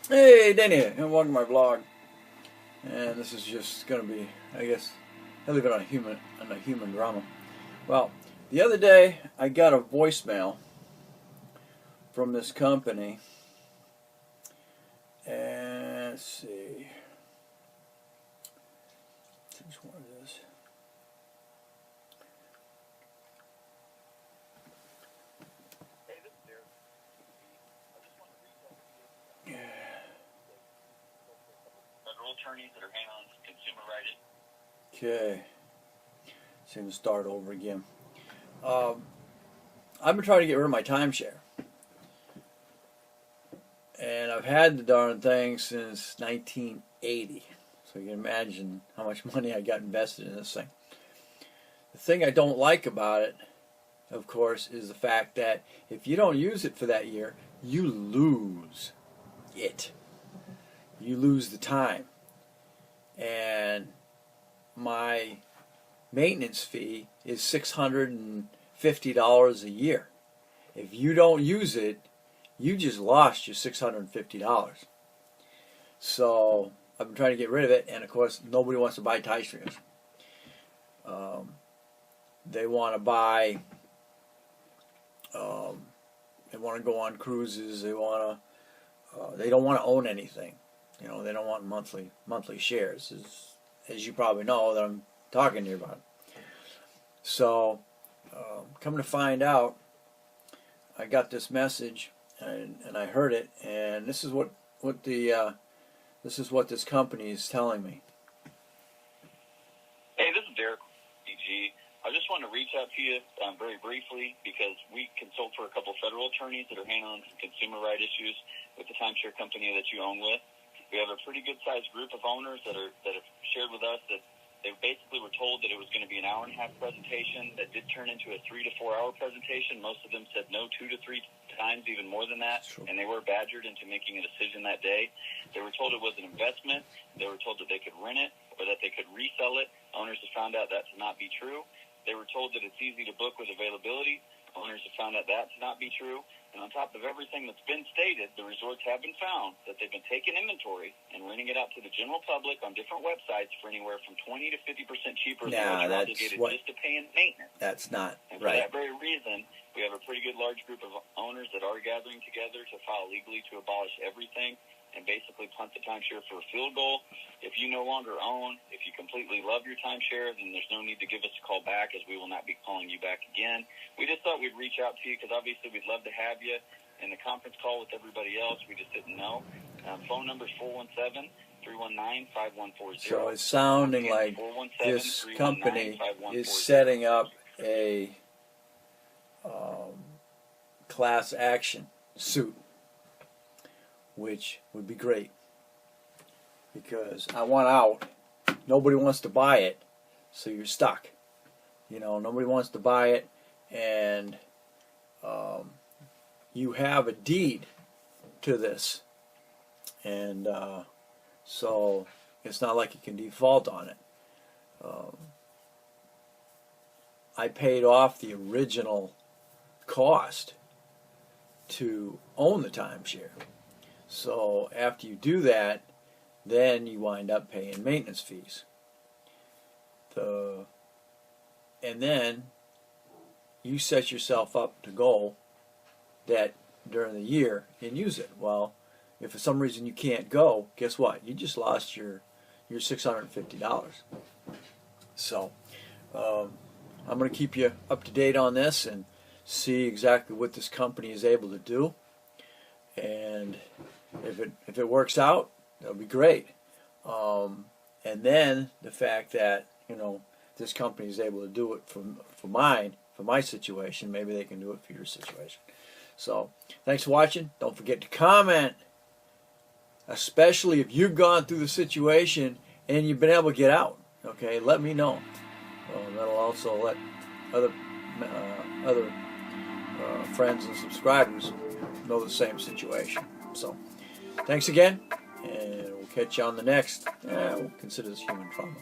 Hey Danny, and welcome to my vlog. And this is just gonna be, I guess, I leave it on a human drama. Well, the other day I got a voicemail from this company, and let's see which one it is. Attorneys that are hanging on consumer rights. Okay, so I'm gonna start over again. I've been trying to get rid of my timeshare, and I've had the darn thing since 1980. So you can imagine how much money I got invested in this thing. The thing I don't like about it, of course, is the fact that if you don't use it for that year, you lose it. You lose the time. And my maintenance fee is $650 a year. If you don't use it, you just lost your $650. So I've been trying to get rid of it, and of course nobody wants to buy timeshares. They want to buy. They want to go on cruises. They want to. They don't want to own anything. You know, they don't want monthly shares, as you probably know that I'm talking to you about. So, come to find out, I got this message and I heard it, and this is what this company is telling me. Hey, this is Derek, PG. I just wanted to reach out to you very briefly because we consult for a couple federal attorneys that are handling some consumer right issues with the timeshare company that you own with. We have a pretty good-sized group of owners that have shared with us that they basically were told that it was going to be an hour-and-a-half presentation that did turn into a 3 to 4 hour presentation. Most of them said no 2 to 3 times, even more than that, and they were badgered into making a decision that day. They were told it was an investment. They were told that they could rent it or that they could resell it. Owners have found out that to not be true. They were told that it's easy to book with availability. Owners have found out that to not be true. And on top of everything that's been stated, the resorts have been found that they've been taking inventory and renting it out to the general public on different websites for anywhere from 20 to 50% cheaper than what you're obligated just to pay in maintenance. That's not and right. For that very reason, we have a pretty good large group of owners that are gathering together to file legally to abolish everything and basically punt the timeshare for a field goal. If you no longer own, if you completely love your timeshare, then there's no need to give us a call back, as we will not be calling you back again. We just thought we'd reach out to you because obviously we'd love to have you in the conference call with everybody else. We just didn't know. Phone number is 417-319-5140. So it's sounding like this company is setting up a class action suit, which would be great because I want out. Nobody wants to buy it, so you're stuck. You know, nobody wants to buy it, and you have a deed to this, and so it's not like you can default on it. I paid off the original cost to own the timeshare. So after you do that, then you wind up paying maintenance fees. And then you set yourself up to go that during the year and use it. Well, if for some reason you can't go, guess what? You just lost your $650. So I'm going to keep you up to date on this and see exactly what this company is able to do. And if it works out, that'll be great. And then the fact that, you know, this company is able to do it for my situation, maybe they can do it for your situation. So thanks for watching. Don't forget to comment, especially if you've gone through the situation and you've been able to get out. Okay, let me know. That'll also let other friends and subscribers know the same situation. So thanks again, and we'll catch you on the next. We'll consider this human trauma.